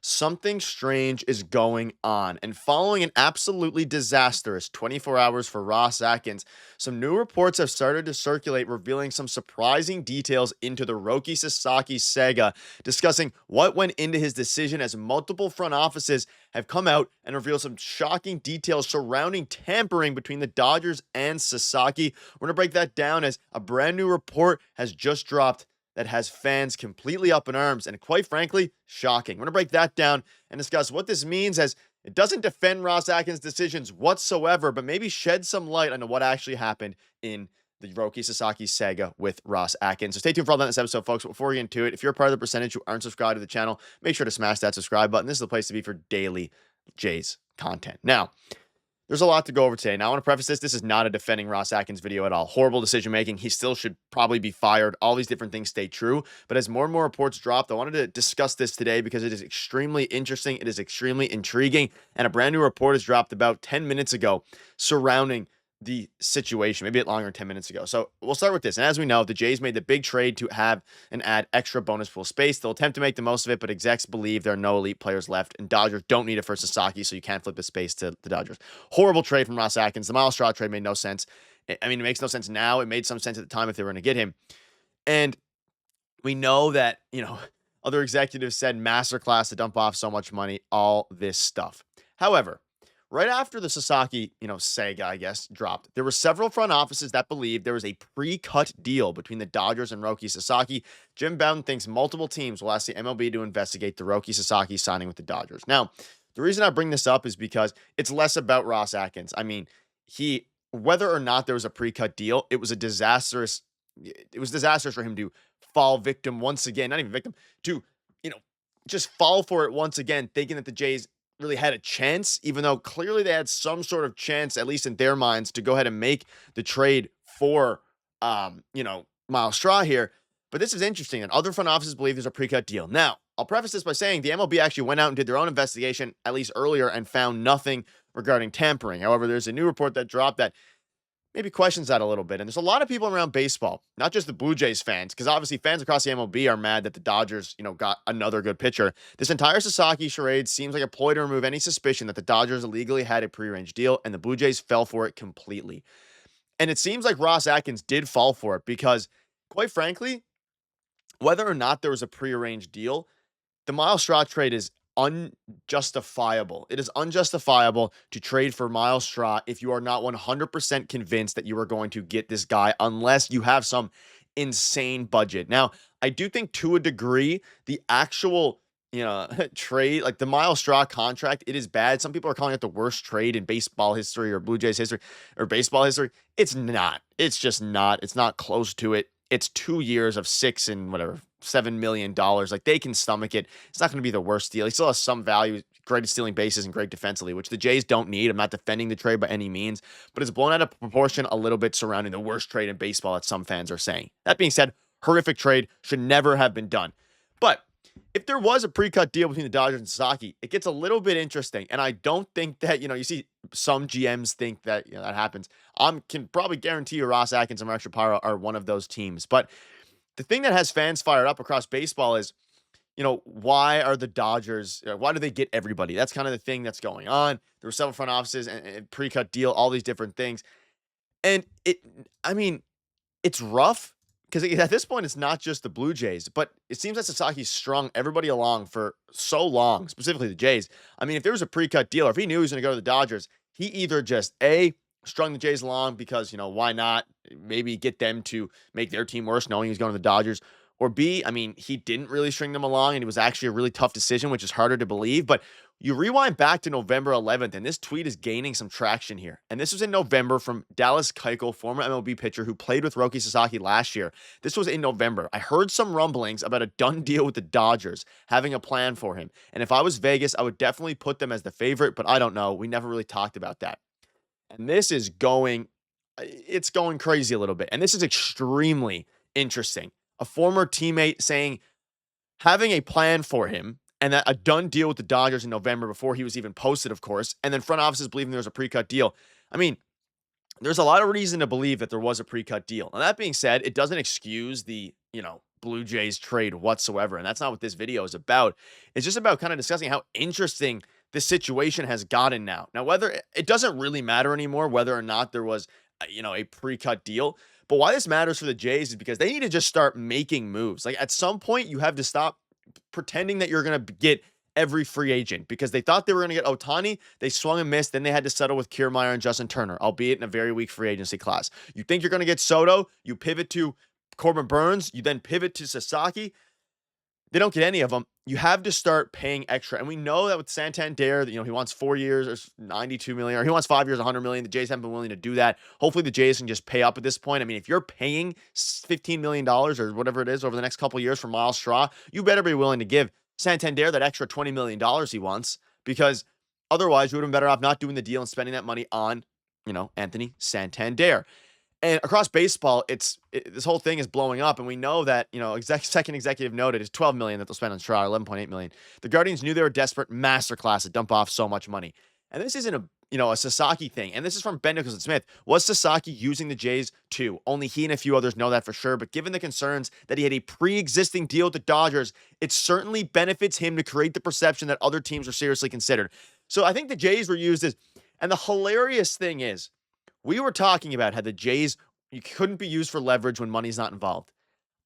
Something strange is going on. And following an absolutely disastrous 24 hours for Ross Atkins, some new reports have started to circulate revealing some surprising details into the Roki Sasaki saga, discussing what went into his decision as multiple front offices have come out and revealed some shocking details surrounding tampering between the Dodgers and Sasaki. We're going to break that down as a brand new report has just dropped that has fans completely up in arms and, quite frankly, shocking. We're going to break that down and discuss what this means, as it doesn't defend Ross Atkins' decisions whatsoever, but maybe shed some light on what actually happened in the Roki Sasaki saga with Ross Atkins. So stay tuned for all that in this episode, folks. Before we get into it, if you're a part of the percentage who aren't subscribed to the channel, make sure to smash that subscribe button. This is the place to be for daily Jays content. Now, there's a lot to go over today. Now, I want to preface this. This is not a defending Ross Atkins video at all. Horrible decision-making. He still should probably be fired. All these different things stay true. But as more and more reports dropped, I wanted to discuss this today because it is extremely interesting. It is extremely intriguing. And a brand new report has dropped about 10 minutes ago surrounding the situation, maybe a bit longer than 10 minutes ago. So we'll start with this. And as we know, the Jays made the big trade to have and add extra bonus pool space. They'll attempt to make the most of it, but execs believe there are no elite players left, and Dodgers don't need it for Sasaki, so you can't flip the space to the Dodgers. Horrible trade from Ross Atkins. The Miles Straw trade made no sense. I mean, it makes no sense now. It made some sense at the time if they were going to get him. And we know that, other executives said masterclass to dump off so much money, all this stuff. However, right after the Sasaki, saga, I guess, dropped, there were several front offices that believed there was a pre-cut deal between the Dodgers and Roki Sasaki. Jim Bowden thinks multiple teams will ask the MLB to investigate the Roki Sasaki signing with the Dodgers. Now, the reason I bring this up is because it's less about Ross Atkins. I mean, whether or not there was a pre-cut deal, it was disastrous for him to fall victim once again, not even victim, to, just fall for it once again, thinking that the Jays really had a chance, even though clearly they had some sort of chance, at least in their minds, to go ahead and make the trade for, Miles Straw here. But this is interesting, and other front offices believe there's a pre-cut deal. Now, I'll preface this by saying the MLB actually went out and did their own investigation, at least earlier, and found nothing regarding tampering. However, there's a new report that dropped that maybe questions that a little bit. And there's a lot of people around baseball, not just the Blue Jays fans, because obviously fans across the MLB are mad that the Dodgers, got another good pitcher. This entire Sasaki charade seems like a ploy to remove any suspicion that the Dodgers illegally had a prearranged deal, and the Blue Jays fell for it completely. And it seems like Ross Atkins did fall for it because, quite frankly, whether or not there was a prearranged deal, the Miles Straw trade is unjustifiable. It is unjustifiable to trade for Miles Straw if you are not 100% convinced that you are going to get this guy, unless you have some insane budget. Now, I do think to a degree, the actual, trade, like the Miles Straw contract, it is bad. Some people are calling it the worst trade in baseball history or Blue Jays history or baseball history. It's not. It's just not. It's not close to it. It's 2 years of $7 million. Like, they can stomach it. It's not going to be the worst deal. He still has some value, great at stealing bases and great defensively, which the Jays don't need. I'm not defending the trade by any means, but it's blown out of proportion a little bit surrounding the worst trade in baseball that some fans are saying. That being said, horrific trade, should never have been done. But if there was a pre-cut deal between the Dodgers and Sasaki, it gets a little bit interesting. And I don't think that, you see some GMs think that, that happens. I can probably guarantee you Ross Atkins and Mark Shapiro are one of those teams. But the thing that has fans fired up across baseball is, why are the Dodgers, why do they get everybody? That's kind of the thing that's going on. There were several front offices and pre-cut deal, all these different things. And it's rough because at this point, it's not just the Blue Jays, but it seems that Sasaki's strung everybody along for so long, specifically the Jays. I mean, if there was a pre-cut deal, or if he knew he was going to go to the Dodgers, he either just, strung the Jays along because, why not? Maybe get them to make their team worse knowing he's going to the Dodgers. Or B, he didn't really string them along, and it was actually a really tough decision, which is harder to believe. But you rewind back to November 11th, and this tweet is gaining some traction here. And this was in November from Dallas Keuchel, former MLB pitcher who played with Roki Sasaki last year. This was in November. I heard some rumblings about a done deal with the Dodgers, having a plan for him. And if I was Vegas, I would definitely put them as the favorite, but I don't know. We never really talked about that. And this is going crazy a little bit. And this is extremely interesting. A former teammate saying, having a plan for him, and that a done deal with the Dodgers in November before he was even posted, of course, and then front offices believing there was a pre-cut deal. There's a lot of reason to believe that there was a pre-cut deal. Now, that being said, it doesn't excuse the, Blue Jays trade whatsoever. And that's not what this video is about. It's just about kind of discussing how interesting this situation has gotten now. Now, whether it doesn't really matter anymore, whether or not there was, a pre-cut deal, but why this matters for the Jays is because they need to just start making moves. Like at some point, you have to stop pretending that you're going to get every free agent because they thought they were going to get Ohtani. They swung and missed. Then they had to settle with Kiermaier and Justin Turner, albeit in a very weak free agency class. You think you're going to get Soto, you pivot to Corbin Burns, you then pivot to Sasaki. They don't get any of them. You have to start paying extra. And we know that with Santander, he wants 4 years or 92 million, or he wants 5 years, 100 million. The Jays haven't been willing to do that. Hopefully the Jays can just pay up at this point. I mean, if you're paying $15 million or whatever it is over the next couple of years for Miles Straw, you better be willing to give Santander that extra $20 million he wants, because otherwise you would have been better off not doing the deal and spending that money on, Anthony Santander. And across baseball, this whole thing is blowing up, and we know that, second executive noted is $12 million that they'll spend on Stroud, $11.8 million. The Guardians knew they were desperate, masterclass to dump off so much money. And this isn't a Sasaki thing. And this is from Ben Nicholson Smith. Was Sasaki using the Jays too? Only he and a few others know that for sure. But given the concerns that he had a pre-existing deal with the Dodgers, it certainly benefits him to create the perception that other teams are seriously considered. So I think the Jays were used as, and the hilarious thing is, we were talking about how the Jays couldn't be used for leverage when money's not involved.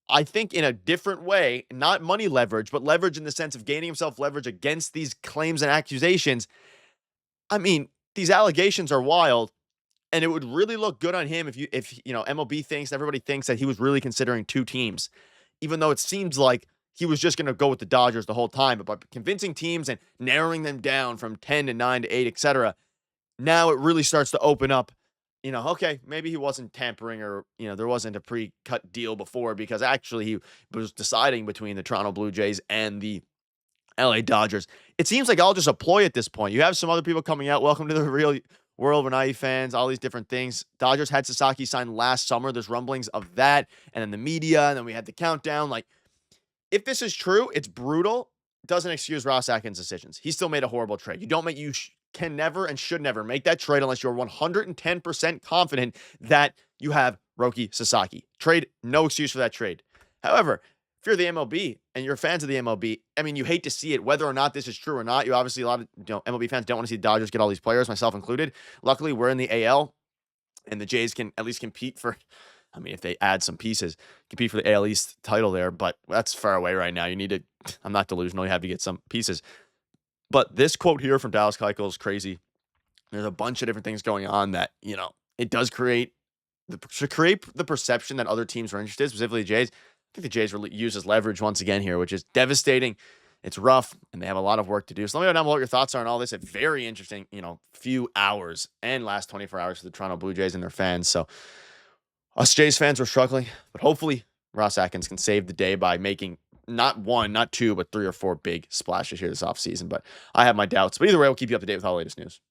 I think in a different way, not money leverage, but leverage in the sense of gaining himself leverage against these claims and accusations. I mean, these allegations are wild, and it would really look good on him if MLB thinks, everybody thinks that he was really considering two teams, even though it seems like he was just going to go with the Dodgers the whole time. But by convincing teams and narrowing them down from 10 to 9 to 8, etc., now it really starts to open up. Okay, maybe he wasn't tampering, or, there wasn't a pre-cut deal before, because actually he was deciding between the Toronto Blue Jays and the LA Dodgers. It seems like all just a ploy at this point. You have some other people coming out. Welcome to the real world. We're naive fans, all these different things. Dodgers had Sasaki signed last summer. There's rumblings of that. And then the media, and then we had the countdown. Like, if this is true, it's brutal. It doesn't excuse Ross Atkins' decisions. He still made a horrible trade. You can never and should never make that trade unless you're 110% confident that you have Roki Sasaki. Trade, no excuse for that trade. However, if you're the MLB and you're fans of the MLB, I mean, you hate to see it, whether or not this is true or not. You obviously, a lot of MLB fans don't want to see the Dodgers get all these players, myself included. Luckily, we're in the AL, and the Jays can at least compete for, if they add some pieces, compete for the AL East title there, but that's far away right now. I'm not delusional, you have to get some pieces. But this quote here from Dallas Keuchel is crazy. There's a bunch of different things going on that, it does create the perception that other teams are interested, specifically the Jays. I think the Jays were used as leverage once again here, which is devastating. It's rough, and they have a lot of work to do. So let me know down below what your thoughts are on all this. A very interesting, few hours and last 24 hours for the Toronto Blue Jays and their fans. So us Jays fans were struggling, but hopefully Ross Atkins can save the day by making not one, not two, but 3 or 4 big splashes here this offseason. But I have my doubts. But either way, we'll keep you up to date with all the latest news.